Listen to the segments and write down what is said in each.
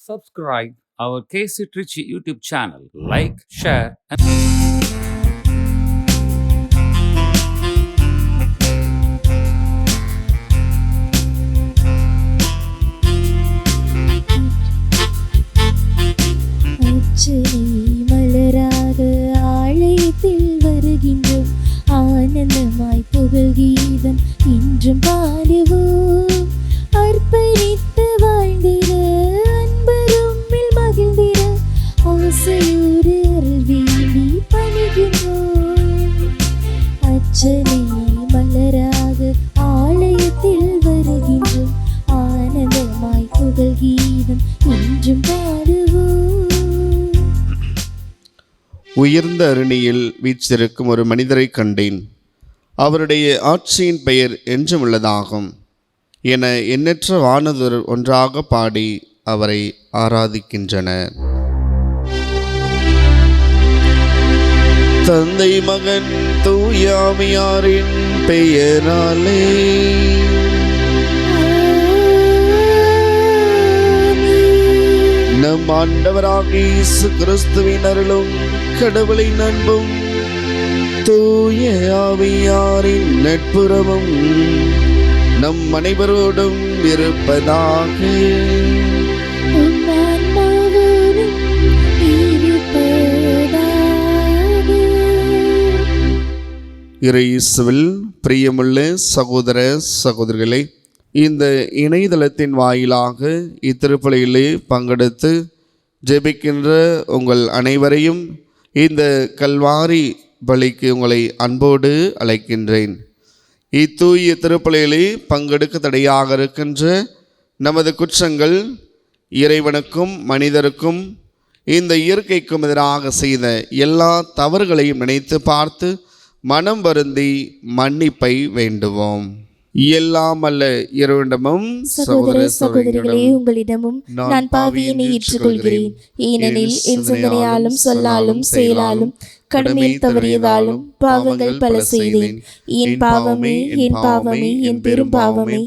subscribe our KC Trichy YouTube channel. Like, share, and மலராக ஆலயத்தில் வருகின்றோம், ஆனந்தமாய் புகழ் கீதம் இன்றும் பாடுவோம். அர்ப்பணித்து வாழ்ந்திட, அன்பரும்மில் மகிழ்ந்திட, ஆசையோடு அருள் வேண்டி பணிகின்றோம். அச்சனை மலராக ஆலயத்தில் வருகின்றோம், ஆனந்தமாய் புகழ் கீதம் இன்றும் பாடுவோம். உயர்ந்த அருணியில் வீற்றிருக்கும் ஒரு மனிதரை கண்டேன். அவருடைய ஆட்சியின் பெயர் என்றும் உள்ளதாகும் என எண்ணற்ற வானதர் ஒன்றாக பாடி அவரை ஆராதிக்கின்றனர். தந்தை மகன் தூயாமியாரின் பெயராலே நம் ஆண்டவராகிய இயேசு கிறிஸ்துவின் அருளும் கடவுளின் அன்பும் தூய ஆவியாரின் நட்புறவும் நம் அனைவரோடும் இருப்பதாக. இயேசுவில் பிரியமுள்ள சகோதர சகோதரிகளே, இந்த இணையதளத்தின் வாயிலாக இத்திருப்பலியிலே பங்கெடுத்து ஜெபிக்கின்ற உங்கள் அனைவரையும் இந்த கல்வாரி பலிக்கு உங்களை அன்போடு அழைக்கின்றேன். இத்தூய திருப்பலியிலே பங்கெடுக்க தடையாக இருக்கின்ற நமது குற்றங்கள், இறைவனுக்கும் மனிதருக்கும் இந்த இயற்கைக்கும் எதிராக செய்த எல்லா தவறுகளையும் நினைத்து பார்த்து மனம் வருந்தி மன்னிப்பை வேண்டுவோம். எல்லாம் அல்ல இறைவனிடமும் சகோதர சகோதரிகளே, உங்களிடமும் நான் பாவியினை ஏற்றுக்கொள்கிறேன். ஏனெனில் என் சிந்தனையாலும் சொல்லாலும் செயலாலும் கடமையில் தவறியதாலும் பாவங்கள் பல செய்தேன். என் பாவமே, என் பாவமே, என் பெரும் பாவமே.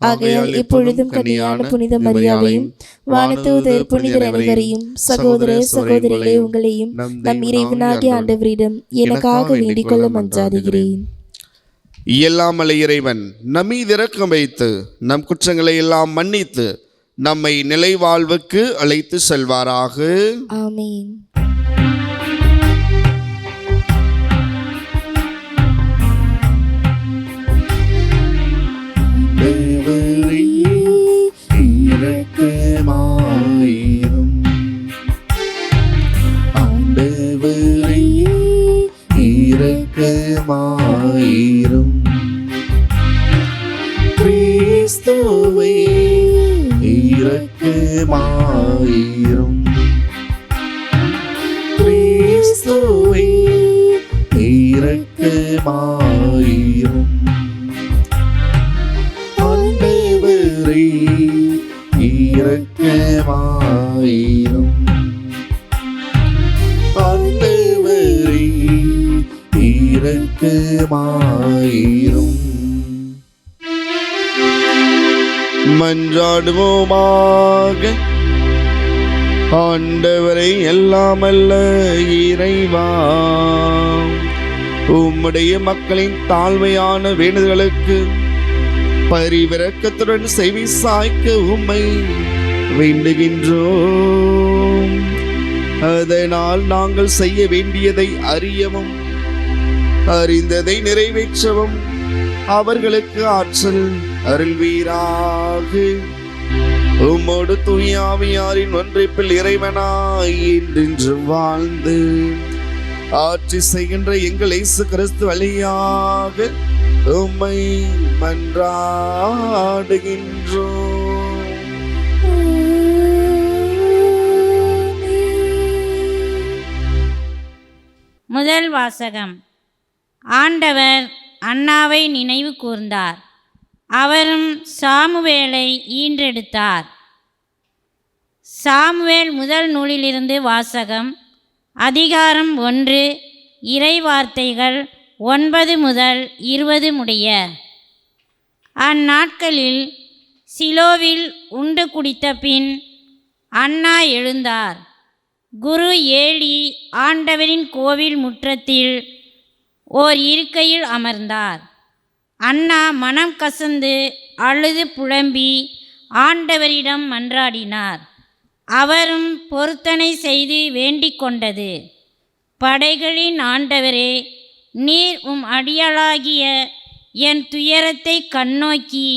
ஆகையால் எப்பொழுதும் கன்னியான புனித மரியாதையும் வானதூதர் புனிதர் அனைவரையும், சகோதர சகோதரிகளே உங்களையும் நம் இறைவனாகிய ஆண்டவரிடம் எனக்காக வேண்டிக் கொள்ள மன்றாடுகிறேன். இயலாமலை இறைவன் நம்மீது இரக்கம் வைத்து நம் குற்றங்களை எல்லாம் மன்னித்து நம்மை நிலை வாழ்வுக்கு அழைத்து செல்வாராக. ஆமென். கிறிஸ்துவே இரக்கமாயிரும், கிறிஸ்துவே இரக்கமாயிரும், ஆண்டவரே இரக்கமாயிரும், ஆண்டவரே இரக்கமாயிரும். மன்றாடுவோமாக. ஆண்டவரை எல்லாம் அல்ல இறைவா, உம்முடைய மக்களின் தாழ்மையான வேண்டுதலுக்கு பரிவிரக்கத்துடன் செவி சாய்க்க உம்மை வேண்டுகின்றோம். அதனால் நாங்கள் செய்ய வேண்டியதை அறியவும் அறிந்ததை நிறைவேற்றவும் அவர்களுக்கு ஆற்றல் அருள்வீராக. உம்மோடு தூய ஆவியாரின் ஒன்றிப்பில் இறைவனாய் என்றென்று வாழ்ந்து ஆட்சி செய்கின்ற எங்கள் இயேசு கிறிஸ்து வழியாக உம்மை மன்றாடுகின்றோம். முதல் வாசகம். ஆண்டவர் அன்னாவை நினைவு கூர்ந்தார், அவரும் சாமுவேலை ஈன்றெடுத்தார். சாமுவேல் முதல் நூலிலிருந்து வாசகம். அதிகாரம் 1, இறை வார்த்தைகள் 9 முதல் 20 முடிய. அந்நாட்களில் சிலோவில் உண்டு குடித்த பின் அன்னா எழுந்தார். குரு ஏலி ஆண்டவரின் கோவில் முற்றத்தில் ஓர் இருக்கையில் அமர்ந்தார். அன்னா மனம் கசந்து அழுது புலம்பி ஆண்டவரிடம் மன்றாடினார். அவரும் பொருத்தனை செய்து வேண்டிக் கொண்டது: படைகளின் ஆண்டவரே, நீர் உம் அடியாளாகிய என் துயரத்தை கண்ணோக்கி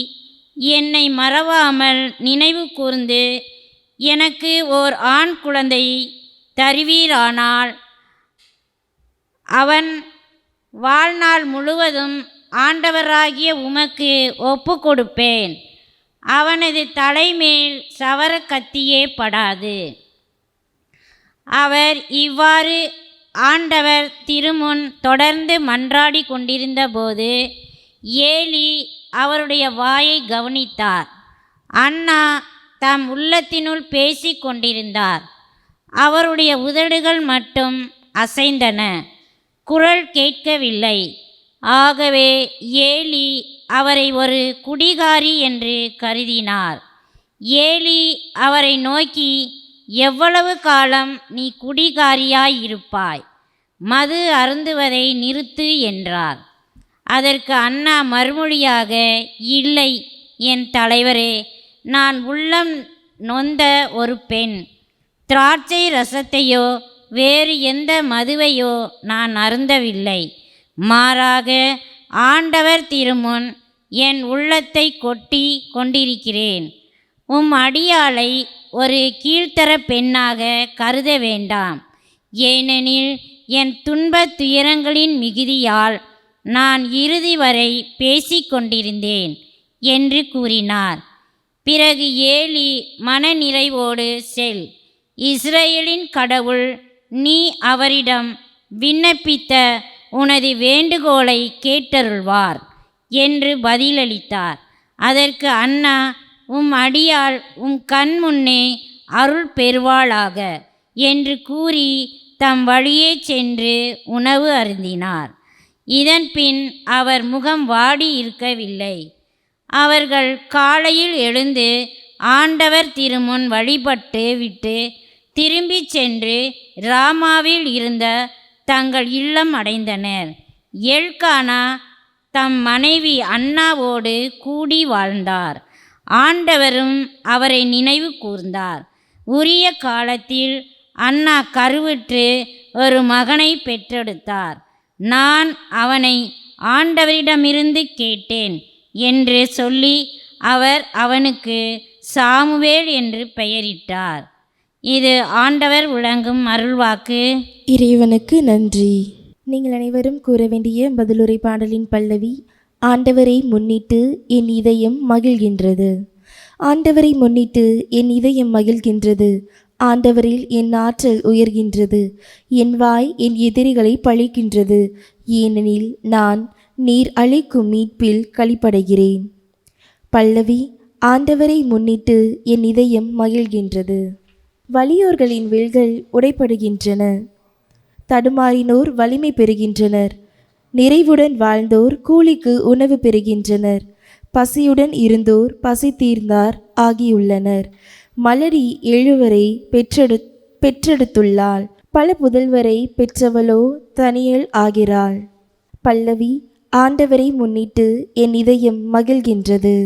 என்னை மறவாமல் நினைவு கூர்ந்து எனக்கு ஓர் ஆண் குழந்தை தருவீரானால் அவன் வாழ்நாள் முழுவதும் ஆண்டவராகிய உமக்கு ஒப்பு கொடுப்பேன். அவனது தலைமேல் சவர கத்தியே படாது. அவர் இவ்வாறு ஆண்டவர் திருமுன் தொடர்ந்து மன்றாடி கொண்டிருந்தபோது ஏலி அவருடைய வாயை கவனித்தார். அன்னா தம் உள்ளத்தினுள் பேசி கொண்டிருந்தார். அவருடைய உதடுகள் மட்டும் அசைந்தன, குரல் கேட்கவில்லை. ஆகவே ஏலி அவரை ஒரு குடிகாரி என்று கருதினார். ஏலி அவரை நோக்கி, எவ்வளவு காலம் நீ குடிகாரியாயிருப்பாய்? மது அருந்துவதை நிறுத்து என்றார். அதற்கு அன்னா மறுமொழியாக, இல்லை என் தலைவரே, நான் உள்ளம் நொந்த ஒரு பெண். திராட்சை ரசத்தையோ வேறு எந்த மதுவையோ நான் அருந்தவில்லை. மாறாக ஆண்டவர் திருமுன் என் உள்ளத்தை கொட்டி கொண்டிருக்கிறேன். உம் அடியாளை ஒரு கீழ்த்தர பெண்ணாக கருத வேண்டாம். ஏனெனில் என் துன்பத் துயரங்களின் மிகுதியால் நான் இறுதி வரை பேசிக்கொண்டிருந்தேன் என்று கூறினார். பிறகு ஏலி மனநிறைவோடு, செல், இஸ்ரேலின் கடவுள் நீ அவரிடம் விண்ணப்பித்த உனது வேண்டுகோளை கேட்டருள்வார் என்று பதிலளித்தார். அதற்கு அன்னா, உம் அடியாள் உம் கண் முன்னே அருள் பெறுவாளாக என்று கூறி தம் வழியே சென்று உணவு அருந்தினார். இதன்பின் அவர் முகம் வாடி இருக்கவில்லை. அவர்கள் காலையில் எழுந்து ஆண்டவர் திருமுன் வழிபட்டு விட்டு திரும்பி சென்று ராமாவில் இருந்த தங்கள் இல்லம் அடைந்தனர். எல்கானா தம் மனைவி அன்னாவோடு கூடி வாழ்ந்தார். ஆண்டவரும் அவரை நினைவு கூர்ந்தார். உரிய காலத்தில் அன்னா கருவுற்று ஒரு மகனை பெற்றெடுத்தார். நான் அவனை ஆண்டவரிடமிருந்து கேட்டேன் என்று சொல்லி அவர் அவனுக்கு சாமுவேல் என்று பெயரிட்டார். இது ஆண்டவர் வழங்கும் அருள்வாக்கு. இறைவனுக்கு நன்றி. நீங்கள் அனைவரும் கூற வேண்டிய பதிலுரை பாடலின் பல்லவி: ஆண்டவரை முன்னிட்டு என் இதயம் மகிழ்கின்றது. ஆண்டவரை முன்னிட்டு என் இதயம் மகிழ்கின்றது. ஆண்டவரில் என் ஆற்றல் உயர்கின்றது. என் வாய் என் எதிரிகளை பழிக்கின்றது. ஏனெனில் நான் நீர் அளிக்கும் மீட்பில் களிப்படைகிறேன். பல்லவி: ஆண்டவரை முன்னிட்டு என் இதயம் மகிழ்கின்றது. வலியோர்களின் வில்கள் உடைப்படுகின்றன. தடுமாறினோர் வலிமை பெறுகின்றனர். நிறைவுடன் வாழ்ந்தோர் கூலிக்கு உணவு பெறுகின்றனர். பசியுடன் இருந்தோர் பசி தீர்ந்தார் ஆகியுள்ளனர். மலடி 7 பெற்றெடுத்துள்ளாள். பல புதல்வரை பெற்றவளோ தனியல் ஆகிறாள். பல்லவி: ஆண்டவரை முன்னிட்டு என் இதயம் மகிழ்கின்றது.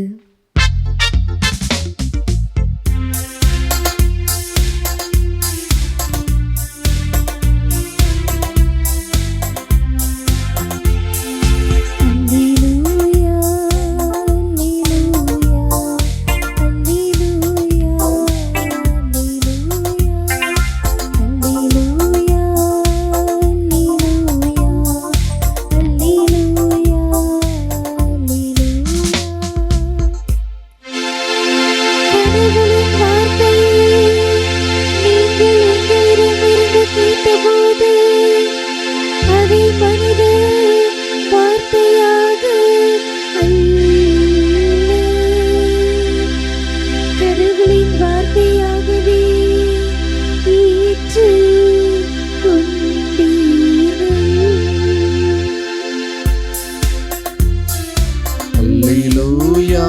அல்லேலூயா,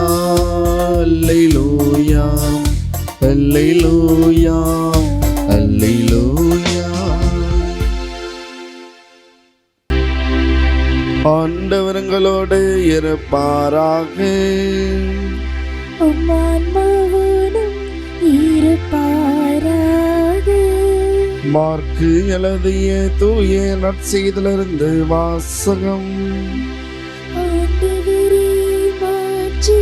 அல்லேலூயா, அல்லேலூயா, இருப்பாராக. உம்மான்மாவோடும் இருப்பாராக. மார்க்கு எழுதிய தூய நற்செய்தியிலிருந்து வாசகம். ஆண்டவரே, மாட்சி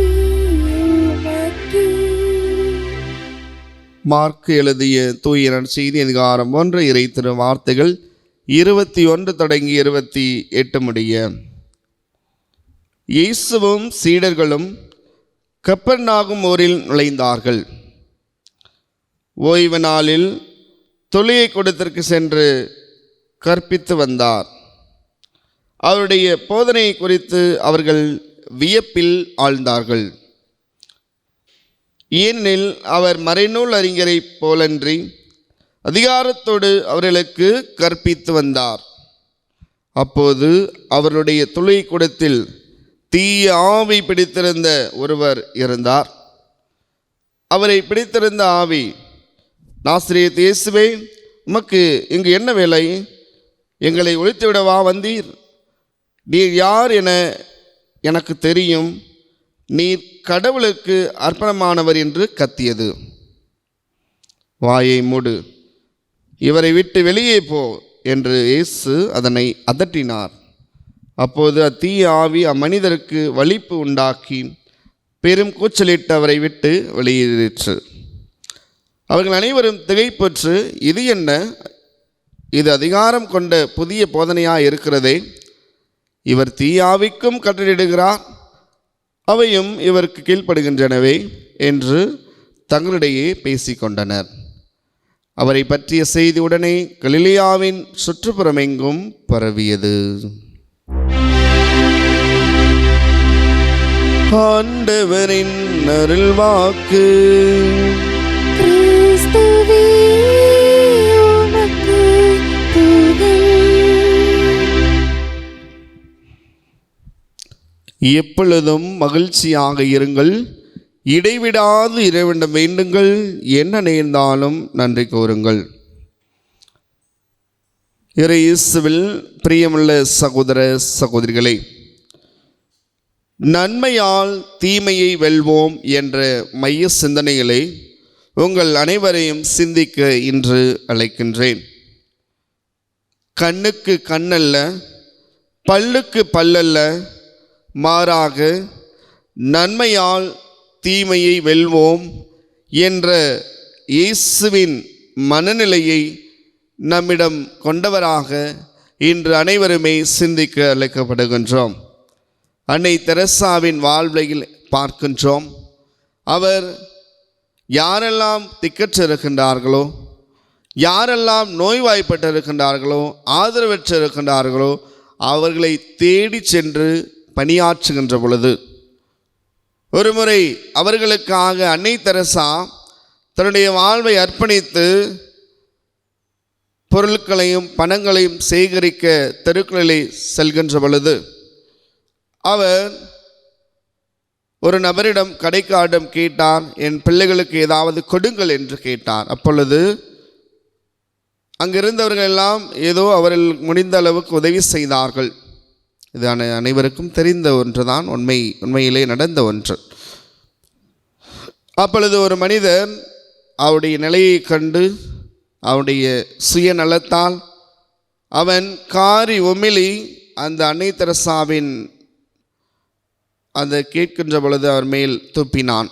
உமக்கே. மார்க்கு எழுதிய தூய நற்செய்தி அதிகாரம் 1 இறை திரு வார்த்தைகள் 21 தொடங்கி 28 முடிய. இயேசுவும் சீடர்களும் கப்பர்நாகும் ஊரில் நுழைந்தார்கள். ஓய்வு நாளில் தொழுகை கூடத்திற்கு சென்று கற்பித்து வந்தார். அவருடைய போதனை குறித்து அவர்கள் வியப்பில் ஆழ்ந்தார்கள். ஏனெனில் அவர் மறைநூல் அறிஞரைப் போலன்றி அதிகாரத்தோடு அவர்களுக்கு கற்பித்து வந்தார். அப்போது அவருடைய தொழுகை கூடத்தில் தீய ஆவி பிடித்திருந்த ஒருவர் இருந்தார். அவரை பிடித்திருந்த ஆவி, நாசரேத் இயேசுவே, உமக்கு இங்கு என்ன வேலை? எங்களை ஒழித்துவிடவா வந்தீர்? நீர் யார் என எனக்கு தெரியும். நீர் கடவுளுக்கு அர்ப்பணமானவர் என்று கத்தியது. வாயை மூடு, இவரை விட்டு வெளியே போ என்று இயேசு அதனை அதட்டினார். அப்போது அத்தீய ஆவி அம்மனிதருக்கு வலிப்பு உண்டாக்கி பெரும் கூச்சலிட்டு அவரை விட்டு வெளியேறிற்று. அவர்கள் அனைவரும் திகைப்புற்று, இது என்ன? இது அதிகாரம் கொண்ட புதிய போதனையாக இருக்கிறதே. இவர் தீயாவிக்கும் கட்டளையிடுகிறார், அவையும் இவருக்கு கீழ்ப்படுகின்றனவே என்று தங்களிடையே பேசிக்கொண்டனர். அவரை பற்றிய செய்தி உடனே கலிலேயாவின் சுற்றுப்புறமெங்கும் பரவியது. ஆண்டவரின் அருள்வாக்கு. கிறிஸ்துவே, உமக்கு புகழ். எப்பொழுதும் மகிழ்ச்சியாக இருங்கள், இடைவிடாது இறைவனிடம் வேண்டுங்கள், என்ன நேர்ந்தாலும் நன்றி கூறுங்கள். இறை இயேசுவில் பிரியமுள்ள சகோதர சகோதரிகளே, நன்மையால் தீமையை வெல்வோம் என்ற மைய சிந்தனைகளை உங்கள் அனைவரையும் சிந்திக்க இன்று அழைக்கின்றேன். கண்ணுக்கு கண்ணல்ல, பல்லுக்கு பல்லல்ல, மாறாக நன்மையால் தீமையை வெல்வோம் என்ற இயேசுவின் மனநிலையை நம்மிடம் கொண்டவராக இன்று அனைவருமே சிந்திக்க அழைக்கப்படுகின்றோம். அன்னை தெரசாவின் வாழ்வில் பார்க்கின்றோம். அவர் யாரெல்லாம் திக்கற்றிருக்கின்றார்களோ, யாரெல்லாம் நோய்வாய்ப்பட்டிருக்கின்றார்களோ, ஆதரவற்று இருக்கின்றார்களோ, அவர்களை தேடி சென்று பணியாற்றுகின்ற பொழுது ஒருமுறை அவர்களுக்காக அன்னை தெரசா தன்னுடைய வாழ்வை அர்ப்பணித்து பொருட்களையும் பணங்களையும் சேகரிக்க தெருக்களிலே செல்கின்ற பொழுது அவர் ஒரு நபரிடம் கடைக்காரிடம் கேட்டார், என் பிள்ளைகளுக்கு ஏதாவது கொடுங்கள் என்று கேட்டார். அப்பொழுது அங்கிருந்தவர்கள் எல்லாம் ஏதோ அவர்கள் முடிந்த அளவுக்கு உதவி செய்தார்கள். இது அனைவருக்கும் தெரிந்த ஒன்றுதான், உண்மையிலே நடந்த ஒன்று. அப்பொழுது ஒரு மனிதர் அவருடைய நிலையை கண்டு அவருடைய சுயநலத்தால் அவன் காரி உமிழி அந்த அன்னை தெரசாவின் அந்த கேட்கின்ற பொழுது அவர் மேல் துப்பினான்.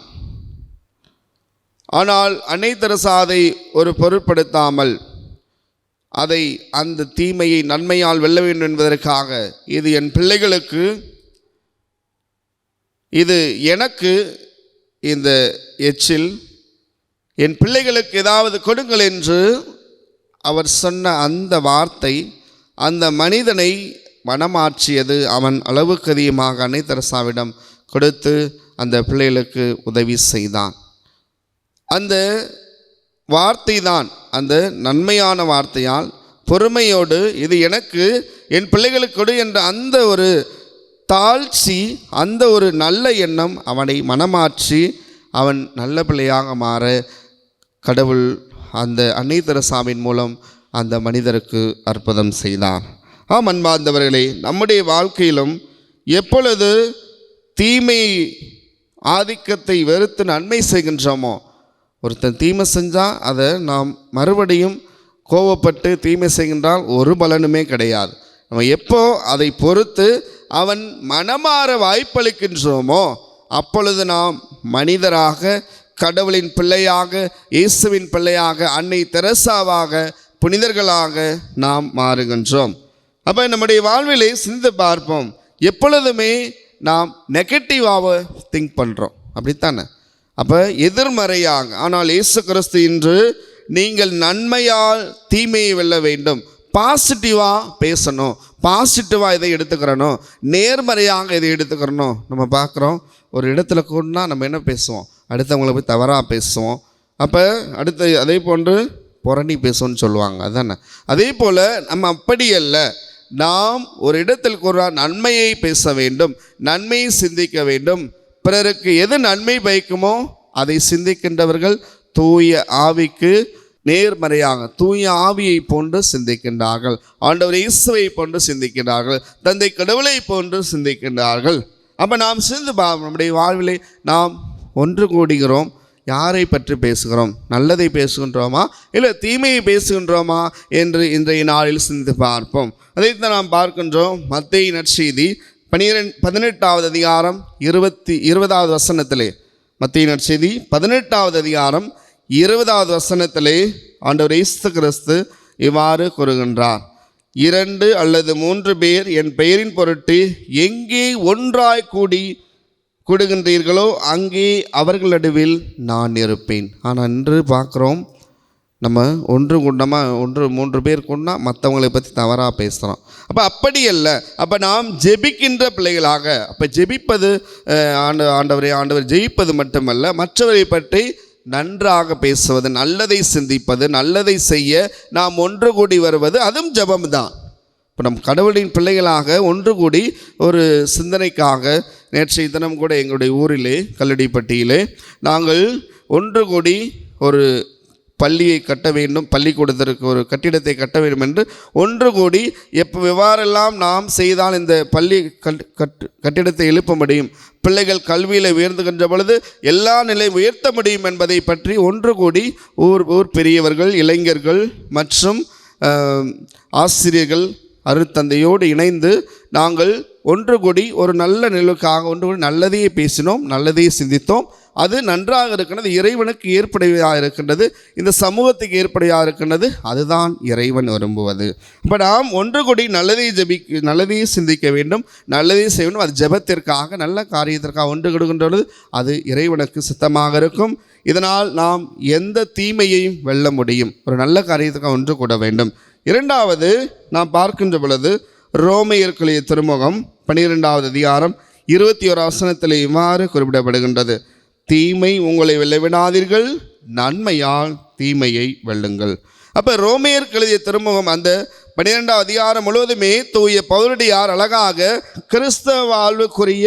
ஆனால் அன்னை தெரசா அதை ஒரு பொருட்படுத்தாமல் அதை அந்த தீமையை நன்மையால் வெல்ல வேண்டும் என்பதற்காக, இது என் பிள்ளைகளுக்கு, இது எனக்கு இந்த எச்சில், என் பிள்ளைகளுக்கு ஏதாவது கொடுங்கள் என்று அவர் சொன்ன அந்த வார்த்தை அந்த மனிதனை மனமாற்றியது. அவன் அளவுக்கு அதிகமாக அன்னை தெரசாவிடம் கொடுத்து அந்த பிள்ளைகளுக்கு உதவி செய்தான். அந்த வார்த்தை தான், அந்த நன்மையான வார்த்தையால் பொறுமையோடு இது எனக்கு என் பிள்ளைகளுக்கு கொடு என்ற அந்த ஒரு தாழ்ச்சி, அந்த ஒரு நல்ல எண்ணம் அவனை மனமாற்றி அவன் நல்ல பிள்ளையாக மாற கடவுள் அந்த அன்னை தெரசாவின் மூலம் அந்த மனிதருக்கு அற்புதம் செய்தார். அன்பார்ந்தவர்களே, நம்முடைய வாழ்க்கையிலும் எப்பொழுது தீமை ஆதிக்கத்தை வெறுத்து நன்மை செய்கின்றோமோ, ஒருத்தன் தீமை செஞ்சால் அதை நாம் மறுபடியும் கோபப்பட்டு தீமை செய்கின்றால் ஒரு பலனுமே கிடையாது. நம்ம எப்போ அதை பொறுத்து அவன் மனமாற வாய்ப்பளிக்கின்றோமோ அப்பொழுது நாம் மனிதராக, கடவுளின் பிள்ளையாக, இயேசுவின் பிள்ளையாக, அன்னை தெரசாவாக, புனிதர்களாக நாம் மாறுகின்றோம். அப்போ நம்முடைய வாழ்விலே சிந்தித்து பார்ப்போம். எப்பொழுதுமே நாம் நெகட்டிவாக திங்க் பண்ணுறோம், அப்படித்தானே? அப்போ எதிர்மறையாக. ஆனால் இயேசு கிறிஸ்து இன்று நீங்கள் நன்மையால் தீமையை வெல்ல வேண்டும், பாசிட்டிவாக பேசணும், பாசிட்டிவாக இதை எடுத்துக்கிறணும், நேர்மறையாக இதை எடுத்துக்கிறணும். நம்ம பார்க்குறோம், ஒரு இடத்துல கூடனா நம்ம என்ன பேசுவோம், அடுத்தவங்களை போய் தவறாக பேசுவோம். அப்போ அடுத்து அதே போன்று புரணி பேசுவோன்னு சொல்லுவாங்க, அதானே? அதே போல் நம்ம அப்படி அல்ல. நாம் ஒரு இடத்தில் கூற நன்மையை பேச வேண்டும், நன்மையை சிந்திக்க வேண்டும். பிறருக்கு எது நன்மை பயக்குமோ அதை சிந்திக்கின்றவர்கள் தூய ஆவிக்கு நேர்மறையாக தூய ஆவியை போன்று சிந்திக்கின்றார்கள், ஆண்டவர் இயேசுவை போன்று சிந்திக்கின்றார்கள், தந்தை கடவுளை போன்று சிந்திக்கின்றார்கள். அப்போ நாம் நம்முடைய வாழ்விலே நாம் ஒன்று கூடுகிறோம். யாரை பற்றி பேசுகிறோம்? நல்லதை பேசுகின்றோமா இல்லை தீமையை பேசுகின்றோமா என்று இன்றைய நாளில் சிந்தித்து பார்ப்போம். அதைத்தான் நாம் பார்க்கின்றோம். மத்தேயு நற்செய்தி 18வது அதிகாரம் 20வது வசனத்திலே, மத்தேயு நற்செய்தி 18வது அதிகாரம் 20வது வசனத்திலே ஆண்டவர் இயேசு கிறிஸ்து இவ்வாறு கூறுகின்றார்: 2 அல்லது 3 பேர் என் பெயரின் பொருட்டு எங்கே ஒன்றாய் கூடுகின்றீர்களோ அங்கே அவர்கள் நடுவில் நான் இருப்பேன். ஆனால் இன்று பார்க்குறோம், நம்ம ஒன்று 3 பேர் கூடனா மற்றவங்களை பற்றி தவறாக பேசுகிறோம். அப்போ அப்படி அல்ல. அப்போ நாம் ஜெபிக்கின்ற பிள்ளைகளாக, அப்போ ஜெபிப்பது ஆண்டவர் ஜெயிப்பது மட்டுமல்ல, மற்றவரை பற்றி நன்றாக பேசுவது, நல்லதை சிந்திப்பது, நல்லதை செய்ய நாம் ஒன்று கூடி வருவது, அதுவும் ஜெபம்தான். இப்போ நம் கடவுளின் பிள்ளைகளாக ஒன்று கூடி ஒரு சிந்தனைக்காக, நேற்றைய தினம் கூட எங்களுடைய ஊரிலே கல்லடிப்பட்டியிலே நாங்கள் ஒன்று கூடி ஒரு பள்ளியை கட்ட வேண்டும், பள்ளிக்கூடத்திற்கு ஒரு கட்டிடத்தை கட்ட வேண்டும் என்று ஒன்று கூடி எவ்வாறெல்லாம் நாம் செய்தால் இந்த பள்ளி கட்டிடத்தை எழுப்ப முடியும், பிள்ளைகள் கல்வியில் உயர்ந்துகின்ற பொழுது எல்லா நிலையும் உயர்த்த முடியும் என்பதை பற்றி ஒன்று கூடி ஊர் பெரியவர்கள், இளைஞர்கள் மற்றும் ஆசிரியர்கள், அருட்தந்தையோடு இணைந்து நாங்கள் ஒன்று கூடி ஒரு நல்ல நிலைக்காக ஒன்று கூடி நல்லதையே பேசினோம், நல்லதையே சிந்தித்தோம். அது நன்றாக இருக்கின்றது, இறைவனுக்கு ஏற்புடையதாக இருக்கின்றது, இந்த சமூகத்துக்கு ஏற்புடையதாக இருக்கின்றது. அதுதான் இறைவன் விரும்புவது. இப்போ நாம் ஒன்று கூடி நல்லதையே சிந்திக்க வேண்டும், நல்லதையே செய்ய வேண்டும். அது ஜெபத்திற்காக, நல்ல காரியத்திற்காக ஒன்று கொடுக்கின்றது. அது இறைவனுக்கு சித்தமாக இருக்கும். இதனால் நாம் எந்த தீமையையும் வெல்ல முடியும். ஒரு நல்ல காரியத்துக்காக ஒன்று கூட வேண்டும். இரண்டாவது நாம் பார்க்கின்ற பொழுது ரோமையர்களுடைய திருமுகம் 12வது அதிகாரம் 21 வசனத்தில் இவ்வாறு குறிப்பிடப்படுகின்றது: தீமை உங்களை வெல்லவிடாதீர்கள், நன்மையால் தீமையை வெல்லுங்கள். அப்போ ரோமையர்களுடைய திருமுகம் அந்த 12வது அதிகாரம் முழுவதுமே தூய பவுலடியார் அழகாக கிறிஸ்தவ வாழ்வுக்குரிய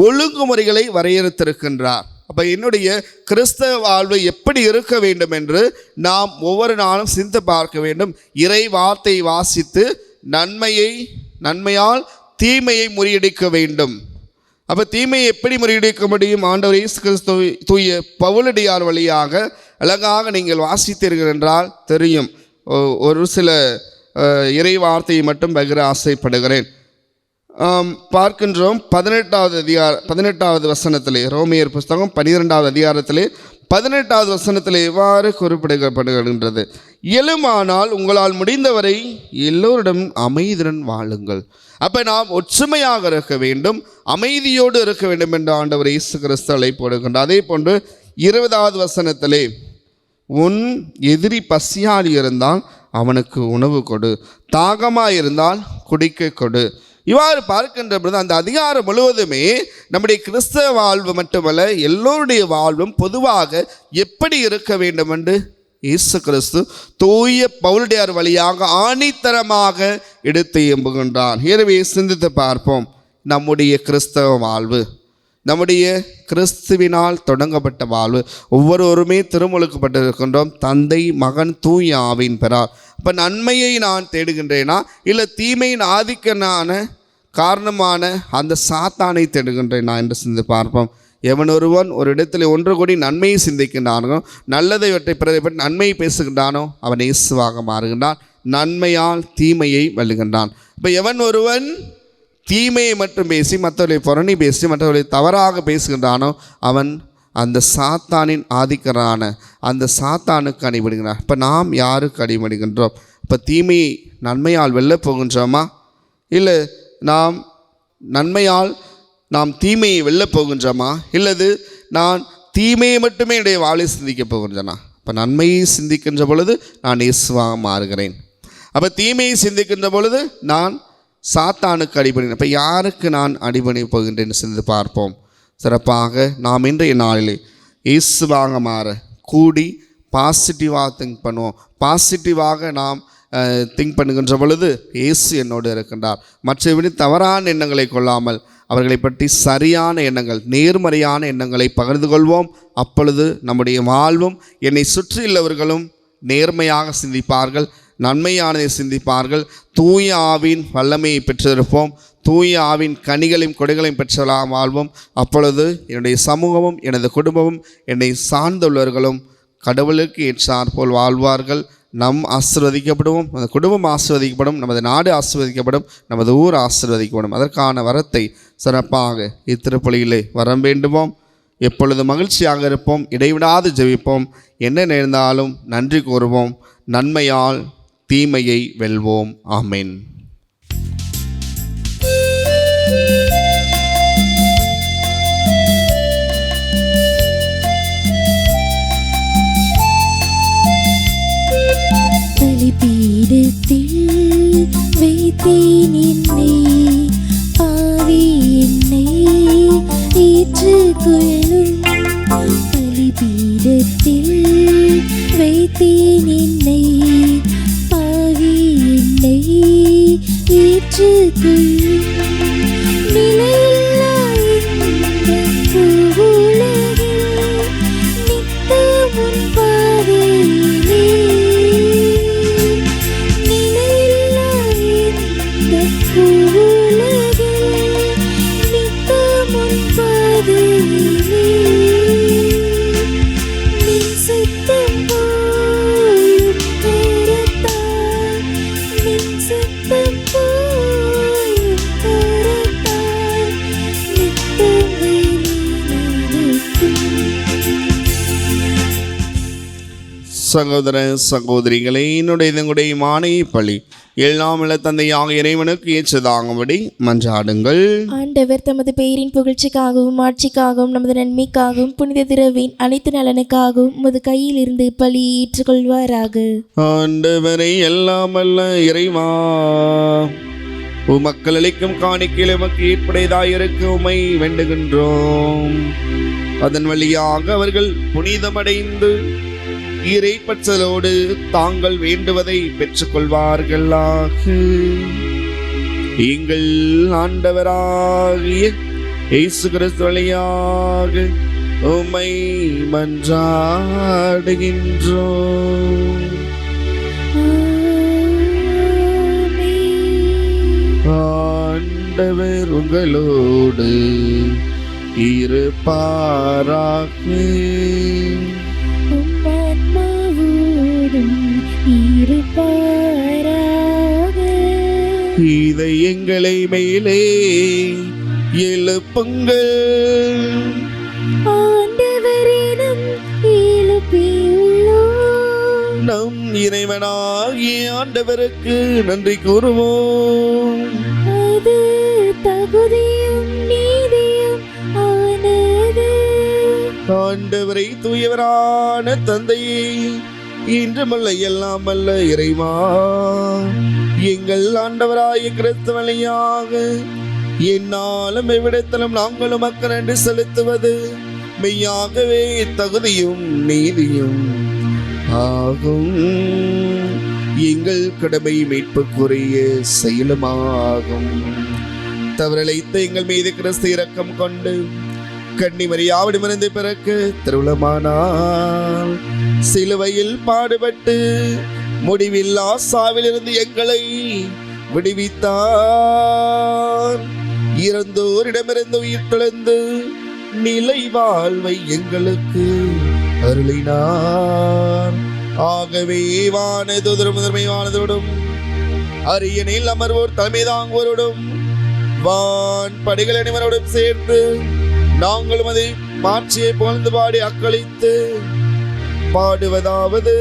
ஒழுங்குமுறைகளை வரையறுத்திருக்கின்றார். அப்போ என்னுடைய கிறிஸ்தவ வாழ்வு எப்படி இருக்க வேண்டும் என்று நாம் ஒவ்வொரு நாளும் சிந்தித்து பார்க்க வேண்டும். இறை வார்த்தையை வாசித்து நன்மையால் தீமையை முறியடிக்க வேண்டும். அப்போ தீமையை எப்படி முறியடிக்க முடியும்? ஆண்டவர் இயேசு கிறிஸ்து தூய பவுலடியார் வழியாக அழகாக நீங்கள் வாசித்தீர்கள் என்றால் தெரியும். ஒரு சில இறை வார்த்தையை மட்டும் பகிர ஆசைப்படுகிறேன். பார்க்கின்றோம் 18வது வசனத்திலே, ரோமியர் புஸ்தகம் 12வது அதிகாரத்திலே 18வது வசனத்திலே இவ்வாறு குறிப்பிடப்படுகின்றது: இயலுமானால் உங்களால் முடிந்தவரை எல்லோரிடம் அமைதியுடன் வாழுங்கள். அப்போ நாம் ஒற்றுமையாக இருக்க வேண்டும், அமைதியோடு இருக்க வேண்டும் என்று ஆண்டவர் இயேசு கிறிஸ்து அழைப்புடுகின்றார். அதே போன்று 20வது வசனத்திலே, உன் எதிரி பசியால் இருந்தால் அவனுக்கு உணவு கொடு, தாகமாக இருந்தால் குடிக்க கொடு. இவ்வாறு பார்க்கின்ற பொழுது அந்த அதிகாரம் முழுவதுமே நம்முடைய கிறிஸ்தவ வாழ்வு மட்டுமல்ல, எல்லோருடைய வாழ்வும் பொதுவாக எப்படி இருக்க வேண்டும் என்று இயேசு கிறிஸ்து தூய பவுலடியார் வழியாக ஆணித்தரமாக எடுத்து எம்புகின்றார். எனவே சிந்தித்து பார்ப்போம். நம்முடைய கிறிஸ்தவ வாழ்வு, நம்முடைய கிறிஸ்துவினால் தொடங்கப்பட்ட வாழ்வு, ஒவ்வொருவருமே திருமுழுக்கப்பட்டிருக்கின்றோம். தந்தை, மகன், தூய ஆவியின் பெறார். அப்போ நன்மையை நான் தேடுகின்றேனா இல்லை தீமையின் ஆதிக்கனான காரணமான அந்த சாத்தானை தேடுகின்றேன் நான் என்று சிந்தித்து பார்ப்போம். எவன் ஒருவன் ஒரு இடத்தில் ஒன்று கூடி நன்மையை சிந்திக்கின்றானோ, நல்லதை பற்றி பிறரை பற்றி நன்மையை பேசுகின்றானோ, அவன் இயேசுவாக மாறுகின்றான். நன்மையால் தீமையை வெல்லுகின்றான். இப்போ எவன் ஒருவன் தீமையை மட்டும் பேசி மற்றவர்களை புரணி பேசி மற்றவர்களை தவறாக பேசுகின்றானோ, அவன் அந்த சாத்தானின் ஆதிக்கரான அந்த சாத்தானுக்கு அடிபடுகிறான். இப்போ நாம் யாருக்கு அடிபடுகின்றோம்? இப்போ தீமையை நன்மையால் வெல்ல போகின்றோமா, இல்லை நாம் நன்மையால் நாம் தீமையை வெல்ல போகின்றோமா, இல்லது நான் தீமையை மட்டுமே என்னுடைய வாழை சிந்திக்க போகின்றனா? இப்போ நன்மையை சிந்திக்கின்ற பொழுது நான் இயேசுவாக மாறுகிறேன். அப்போ தீமையை சிந்திக்கின்ற பொழுது நான் சாத்தானுக்கு அடிபணினேன். இப்போ யாருக்கு நான் அடிபணி போகின்றேன்னு சிந்தித்து பார்ப்போம். சிறப்பாக நாம் இன்றைய நாளிலே இயேசுவாக மாற கூடி பாசிட்டிவாக திங்க் பண்ணுவோம். பாசிட்டிவாக நாம் திங்க் பண்ணுகின்ற பொழுது இயேசு என்னோடு இருக்கின்றார். மற்றபடி தவறான எண்ணங்களை கொள்ளாமல் அவர்களை பற்றி சரியான எண்ணங்கள், நேர்மறையான எண்ணங்களை பகிர்ந்து கொள்வோம். அப்பொழுது நம்முடைய வாழ்வும் என்னை சுற்றியுள்ளவர்களும் நேர்மையாக சிந்திப்பார்கள், நன்மையானதை சிந்திப்பார்கள். தூய ஆவின் வல்லமையை பெற்றிருப்போம். தூய ஆவின் கனிகளையும் கொடைகளையும் பெற்றலாம் வாழ்வோம். அப்பொழுது என்னுடைய சமூகமும் எனது குடும்பமும் என்னை சார்ந்துள்ளவர்களும் கடவுளுக்கு ஏற்றாற்போல் வாழ்வார்கள். நம் ஆசீர்வதிக்கப்படுவோம், நமது குடும்பம் ஆசீர்வதிக்கப்படும், நமது நாடு ஆசீர்வதிக்கப்படும், நமது ஊர் ஆசீர்வதிக்கப்படும். அதற்கான வரத்தை சிறப்பாக இத்திருப்பலியிலே வரம் வேண்டுவோம். எப்பொழுது மகிழ்ச்சியாக இருப்போம், இடைவிடாது ஜெபிப்போம். என்ன நேர்ந்தாலும் நன்றி கூறுவோம். நன்மையால் தீமையை வெல்வோம். ஆமென். பலிபீடத்தில் வைத்தேன் என்னை, பாவி என்னை ஏற்றுக்கொள்ளும். பலிபீடத்தில் வைத்தேன் என்னை, பாவி என்னை ஏற்றுக்கொள்ளும். நிலையில்லா இன்பப் பூவுலகில் நித்தம் உன் பாதையிலே, நிலையில்லா இன்பப் பூவுலகில் நித்தம் உன் பாதையிலே, நின் சித்தம் போலும் கரத்தால், நின் சித்தம் போலும் கரத்தால் நித்தம் நடக்கும். சகோதர சகோதரிகளே, என்னுடைய மானை பழி எல்லாம் உள்ள தந்தையாக இறைவனுக்கு ஏற்றதாகும்படி மன்றாடுங்கள். ஆண்டவர் தமது பெயரின் புகழ்ச்சிக்காகவும் ஆட்சிக்காகவும் நமது நன்மைக்காகவும் புனித திரவின் அனைத்து நலனுக்காகவும் உமது கையில் இருந்து பலியை ஏற்றுக்கொள்வாராக. ஆண்டவரை எல்லாம் அல்ல இறைவா, மக்கள் அளிக்கும் காணிக்கையில் உமக்கு ஏற்புடையதாயிருக்க உமை வேண்டுகின்றோம். அதன் வழியாக அவர்கள் புனிதமடைந்து இறைப்பற்றலோடு தாங்கள் வேண்டுவதை பெற்றுக்கொள்வார்களாக. எங்கள் ஆண்டவராகிய இயேசு கிறிஸ்து வழியாக உம்மை மன்றாடுகின்றோம். ஆண்டவர் உங்களோடு இருப்பாராக. இதை எங்களை மேலே எழுப்புங்கள். ஆண்டவரிடம் எழுப்பியுள்ளோம். நம் இறைவனாகிய ஆண்டவருக்கு நன்றி கூறுவோம். அது தகுதியும் நீதியும் ஆனது. ஆண்டவரை தூயவரான தந்தையே, இன்றுமல்ல எல்லாம் அல்ல இறைவா, எங்கள் ஆண்டவராய கிறிஸ்து வழியாக என்னாலும் எவ்விடத்திலும் நாங்களும் மக்கள் நன்றி செலுத்துவது மெய்யாகவே தகுதியும் நீதியும் ஆகும். எங்கள் கடமை மீட்புக்குரிய செயலுமாகும். தவறழைத்த எங்கள் மீது கிறிஸ்து இரக்கம் கொண்டு கன்னிமரியாவிடமிருந்து பிறக்க திருவுளமானார். சிலுவையில் பாடுபட்டு முடிவில்லா சாவிலிருந்து எங்களை விடுவித்தார். இறந்தோரிடமிருந்து உயிர் தெழுந்து நிலை வாழ்வை எங்களுக்கு அருளினார். ஆகவே வானதூதரும் முதன்மை வானதோடும் அரியணையில் அமர்வோர் தலைமை தாங்குவோரோடும் வான் படிகள் அனைவரோடும் சேர்ந்து நாங்களும் அதை மாட்சியை புகழ்ந்து பாடி அக்களித்து பாடுவதாவது: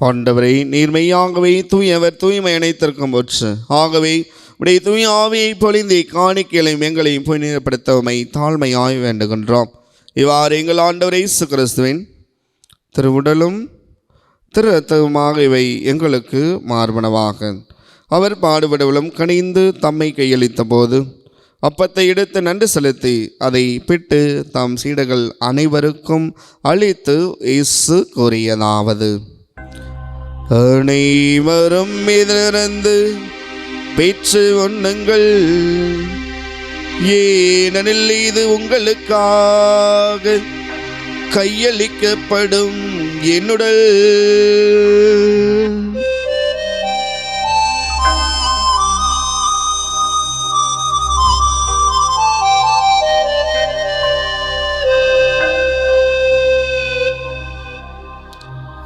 ஆண்டவரை, நீர்மையாகவே தூயவர், தூய்மை அனைத்திற்கும் ஒற்று. ஆகவே உடைய தூய ஆவியை பொழிந்து காணிக்கைகளையும் எங்களையும் புனிதப்படுத்தவமை தாழ்மையாய் வேண்டுகின்றோம். இவ்வாறு எங்கள் ஆண்டவரை இயேசு கிறிஸ்துவின் திருவுடலும் திரு ரத்தமுமாக இவை எங்களுக்கு மார்பனவாக. அவர் பாடுபடவிலும் கனிந்து தம்மை கையளித்த போது அப்பத்தை எடுத்து நன்றி செலுத்தி அதை பிட்டு தம் சீடர்கள் அனைவருக்கும் அளித்து இயேசு கூறியதாவது: அனைவரும் இதிலிருந்து பெற்று உண்ணுங்கள், ஏனெனில் இது உங்களுக்காக கையளிக்கப்படும் என்னுடல்.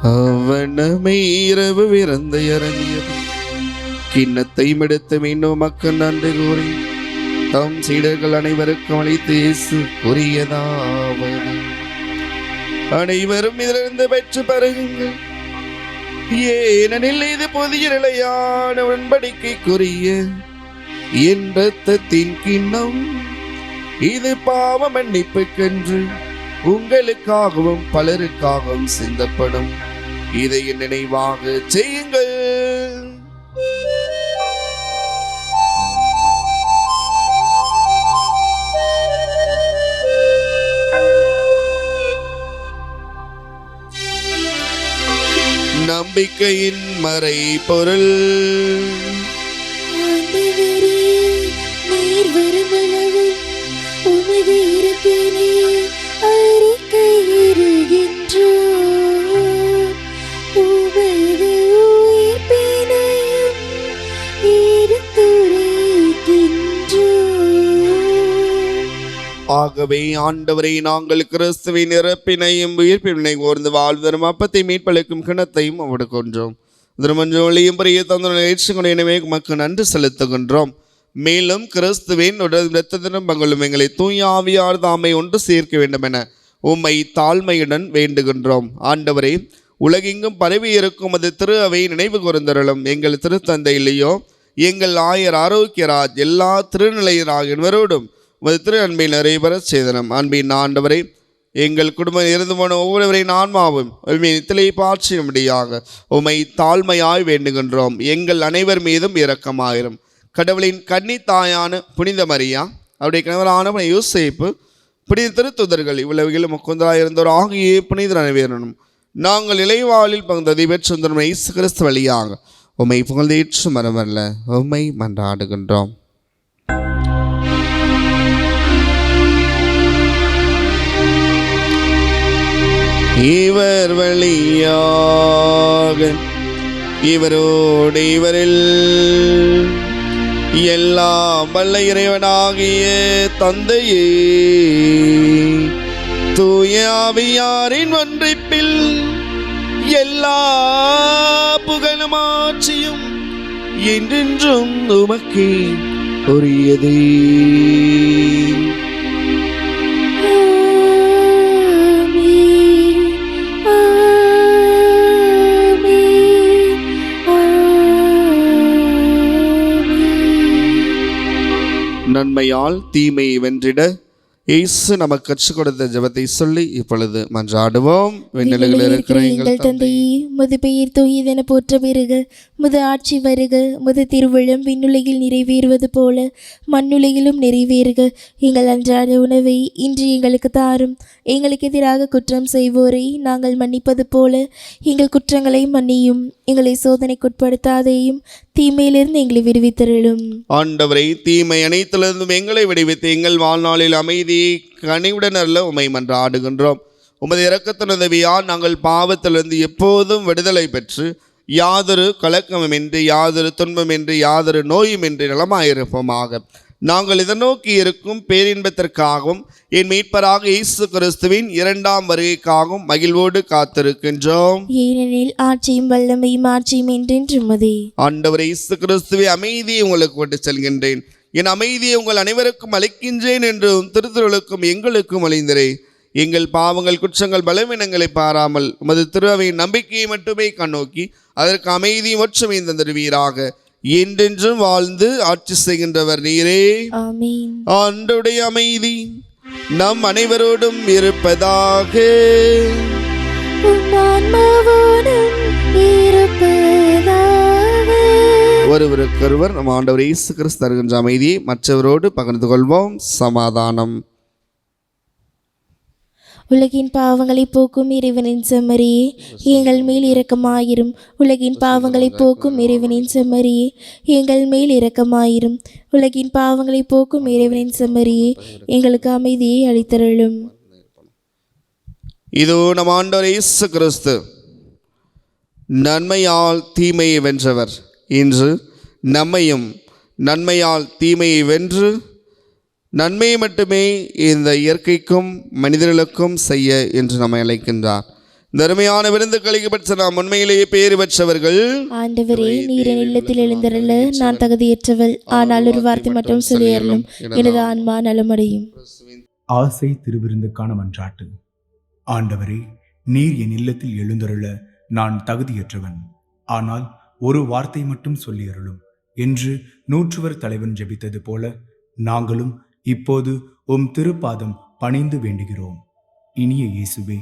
அவனமே இரவு விருந்தை அருந்தியது, கிண்ணத்தை எடுத்து மீண்டும் மக்கள் நன்றி கூறி தம் சீடர்கள் அனைவருக்கும் அளித்து இயேசு கூறியதாவது: அனைவரும் இதிலிருந்து பெற்று பருகுங்கள், ஏனெனில் இது புதிய நிலையான உடன்படிக்கைக்குரிய என் இரத்தத்தின் கிண்ணம். இது பாவ மன்னிப்புக்கென்று உங்களுக்காகவும் பலருக்காகவும் சிந்தப்படும். இதை என் நினைவாக செய்யுங்கள். நம்பிக்கையின் மறை பொருள். நீர் வருமளவு உமது இருப்பினை அறிக்கையிடுகின்றோம், உமது உயிர்ப்பினையும் எடுத்துரைக்கின்றோம். ஆகவே ஆண்டவரை, நாங்கள் கிறிஸ்துவின் இறப்பினையும் உயிர்ப்பினையும் ஓர்ந்து வாழ்வதரும் அப்பத்தை மீட்பளிக்கும் கிணத்தையும் கொடுக்கின்றோம். திருமஞ்சோலியும் பெரிய தந்தனை ஏற்றுக்கொண்டே மக்கள் நன்றி செலுத்துகின்றோம். மேலும் கிறிஸ்துவின் இரத்தத்திலும் பங்களும் எங்களை தூய ஆவியார் தாமை ஒன்று சேர்க்க வேண்டும் என உம்மை தாழ்மையுடன் வேண்டுகின்றோம். ஆண்டவரே, உலகெங்கும் பரவி இருக்கும் அது திரு அவை நினைவு கூர்ந்தருளும். எங்கள் திருத்தந்தையிலேயோ எங்கள் ஆயர் ஆரோக்கியராஜ் எல்லா திருநிலையராகியோரோடும் உமது திரு அன்பை நிறைவேற செய்தனம். அன்பின் ஆண்டவரை, எங்கள் குடும்பம் இருந்து போன ஒவ்வொருவரின் ஆன்மாவும் நித்திலை பாற்றியும்படியாக உம்மை தாழ்மையாய் வேண்டுகின்றோம். எங்கள் அனைவர் மீதும் இரக்கமாயிரும். கடவுளின் கன்னி தாயான புனித மரியா, அவருடைய கணவரான யோசேப்பு, புனித திருத்துதர்கள் இவ்வளவுகளும் முக்குந்தராயிருந்தோர் ஆகிய புனிதர் அனைவரும் நாங்கள் இலைவாளில் பகுந்ததை பெற்று இயேசு கிறிஸ்து வழியாக உம்மை புகழ்ந்தேற்று மரமல்ல உம்மை மன்றாடுகின்றோம். இவர் வழியாக இவரோடு இவரில் எல்லாம் வல்ல இறைவனாகிய தந்தையே, தூய ஆவியாரின் ஒன்றிப்பில் எல்லா புகழும் ஆட்சியும் என்றென்றும் உமக்கே உரியதே. நன்மையால் தீமையை வென்றிட இயேசு நமக்கு கற்றுக் கொடுத்த ஜெபத்தை சொல்லி இப்பொழுது மன்றாடுவோம். விண்ணுலகில் இருக்கிற எங்கள் தந்தையே, முது பெயர் தூயதென போற்ற பெறுக. முது ஆட்சி வருக. முது திருவிழம் விண்ணுலகில் நிறைவேறுவது போல மண்ணுலகிலும் நிறைவேறுக. எங்கள் அன்றாட உணவை இன்று எங்களுக்கு தாரும். எங்களுக்கு எதிராக குற்றம் செய்வோரை நாங்கள் மன்னிப்பது போல எங்கள் குற்றங்களை மன்னியும். எங்களை சோதனைக்குட்படுத்தாதேயும், தீமையிலிருந்து எங்களை விடுவித்தருளும். ஆண்டவரை, தீமை அனைத்திலிருந்தும் எங்களை விடுவித்து எங்கள் வாழ்நாளில் அமைதியை கனிவுடன் அல்ல உம்மை மன்றாடுகின்றோம். உமது இரக்கத்தின் உதவியால் நாங்கள் பாவத்திலிருந்து எப்போதும் விடுதலை பெற்று யாதொரு கலக்கமுமின்றி, யாதொரு துன்பமின்றி, யாதொரு நோயுமின்றி நலமாயிருப்போமாக. நாங்கள் இதை நோக்கி இருக்கும் பேரின்பத்திற்காகவும் என் மீட்பராக இயேசு கிறிஸ்துவின் இரண்டாம் வருகைக்காகவும் மகிழ்வோடு காத்திருக்கின்றோம். ஏனெனில் ஆட்சியும் வல்லமையும் ஆட்சியும் என்றென்றும் உமதே. ஆண்டவர் இயேசு கிறிஸ்துவை அமைதியை உங்களுக்கு விட்டு செல்கின்றேன், என் அமைதியை உங்கள் அனைவருக்கும் அளிக்கின்றேன் என்றும் திருத்தலுக்கும் எங்களுக்கும் அளிந்தரே. எங்கள் பாவங்கள் குற்றங்கள் பலவீனங்களை பாராமல் உமது திருவையின் நம்பிக்கையை மட்டுமே கண்ணோக்கி அதற்கு அமைதியும் ஒற்றுமையும் தந்திருவீராக. என்றென்றும் வாழ்ந்து ஆட்சி செய்கின்றவர் நீரே. ஆமென். ஆண்டவருடைய அமைதி நம் அனைவரோடும் இருப்பதாக. ஒருவருக்கொருவர் நம் ஆண்டவர் இயேசு கிறிஸ்து தருகின்ற அமைதியை மற்றவரோடு பகிர்ந்து கொள்வோம். சமாதானம். உலகின் பாவங்களை போக்கும் இறைவனின் செம்மறியே, எங்கள் மேல் இரக்கமாயிரும். உலகின் பாவங்களை போக்கும் இறைவனின் செம்மறியே, எங்கள் மேல் இரக்கமாயிரும். உலகின் பாவங்களை போக்கும் இறைவனின் செம்மறியே, எங்களுக்கு அமைதியை அளித்தருளும். இதோ நம் ஆண்டவர் இயேசு கிறிஸ்து நன்மையால் தீமையை வென்றவர். இன்று நம்மையும் நன்மையால் தீமையை வென்று நன்மையை மட்டுமே இந்த இயற்கைக்கும் மனிதர்களுக்கும் செய்ய என்று நம்மை அழைக்கின்றார். தர்மையான விருந்துகளுக்கு பெற்ற நாம் உண்மையிலேயே பேறு பெற்றவர்கள். ஆண்டவரே, நீர் என் இல்லத்தில் எழுந்தருள நான் தகுதியற்றவள். ஆனால் ஒரு வார்த்தை மட்டும் சொல்லியறலும், எனது ஆன்மா நலமடையும். ஆசை திருவிருந்துக்கான மன்றாட்டு. ஆண்டவரே, நீர் என் இல்லத்தில் எழுந்தருள நான் தகுதியற்றவன். ஆனால் ஒரு வார்த்தை மட்டும் சொல்லியருளும் என்று நூற்றுவர் தலைவன் ஜெபித்தது போல நாங்களும் இப்போது உம் திருப்பாதம் பணிந்து வேண்டுகிறோம். இனிய இயேசுவே,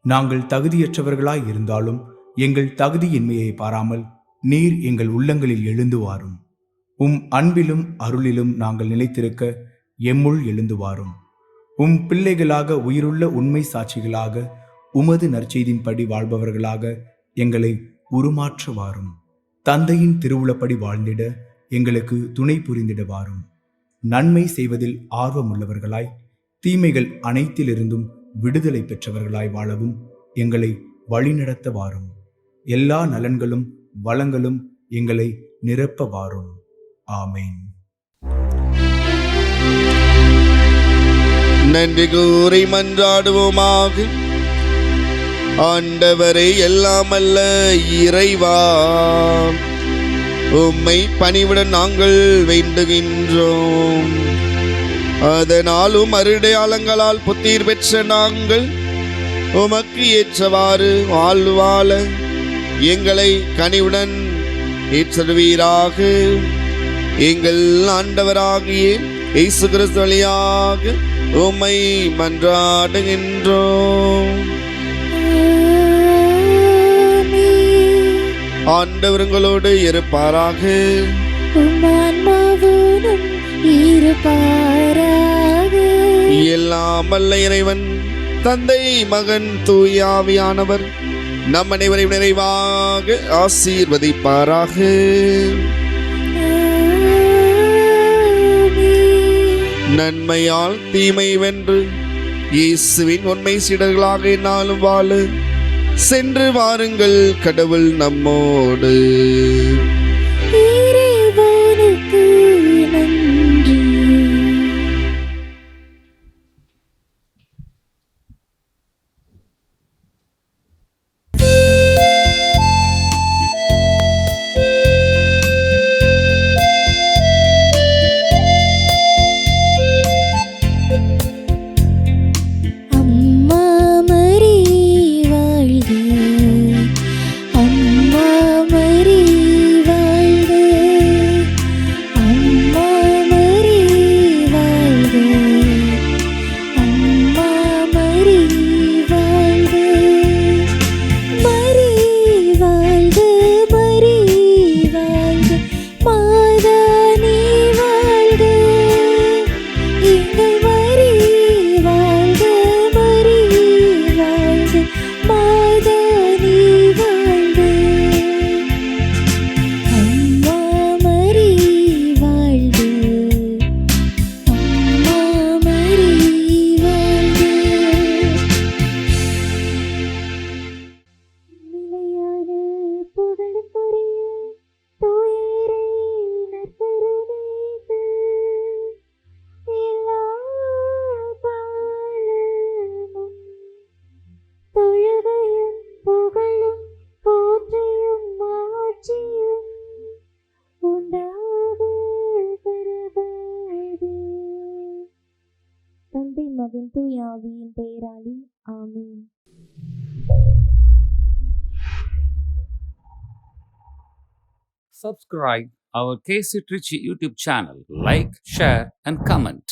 நாங்கள் தகுதியற்றவர்களாய் இருந்தாலும் எங்கள் தகுதியின்மையை பாராமல் நீர் எங்கள் உள்ளங்களில் எழுந்து வாரும். உம் அன்பிலும் அருளிலும் நாங்கள் நிலைத்திருக்க எம்முள் எழுந்து வாரும். உம் பிள்ளைகளாக உயிருள்ள உண்மை சாட்சிகளாக உமது நற்செய்தின்படி வாழ்பவர்களாக எங்களை உருமாற்ற வாரும். தந்தையின் திருவுளப்படி வாழ்ந்திட எங்களுக்கு துணை புரிந்திட வாரும். நன்மை செய்வதில் ஆர்வமுள்ளவர்களாய் தீமைகள் அனைத்திலிருந்தும் விடுதலை பெற்றவர்களாய் வாழவும் எங்களை வழிநடத்த வாரும். எல்லா நலன்களும் வளங்களும் எங்களை நிரப்ப வாரும். ஆமேன். நன்றி கூறி மன்றாடுவோமாக. ஆண்டவரை எல்லாம் அல்ல இறைவா, உம்மை பணிவுடன் நாங்கள் வேண்டுகின்றோம். அதனாலும் அருடையாளங்களால் புத்தீர் பெற்ற நாங்கள் உமக்கு ஏற்றவாறு வாழ்வாழ எங்களை கனிவுடன் ஏற்றவீராக. எங்கள் ஆண்டவராகிய இயேசு கிறிஸ்து வழியாக உம்மை மன்றாடுகின்றோம். ஆண்டவர்களோடு இருப்பாராக. எல்லாம் வல்ல இறைவன் தந்தை, மகன், தூய ஆவியானவர் நம் அனைவரையும் நிறைவாக ஆசீர்வதிப்பாராக. நன்மையால் தீமை வென்று இயேசுவின் உண்மை சீடர்களாக என்னாலும் வாழ சென்று வாருங்கள். கடவுள் நம்மோடு. ஆவியின் பெயராலே ஆமென். Subscribe our KC Trichy YouTube channel. Like, share, and comment.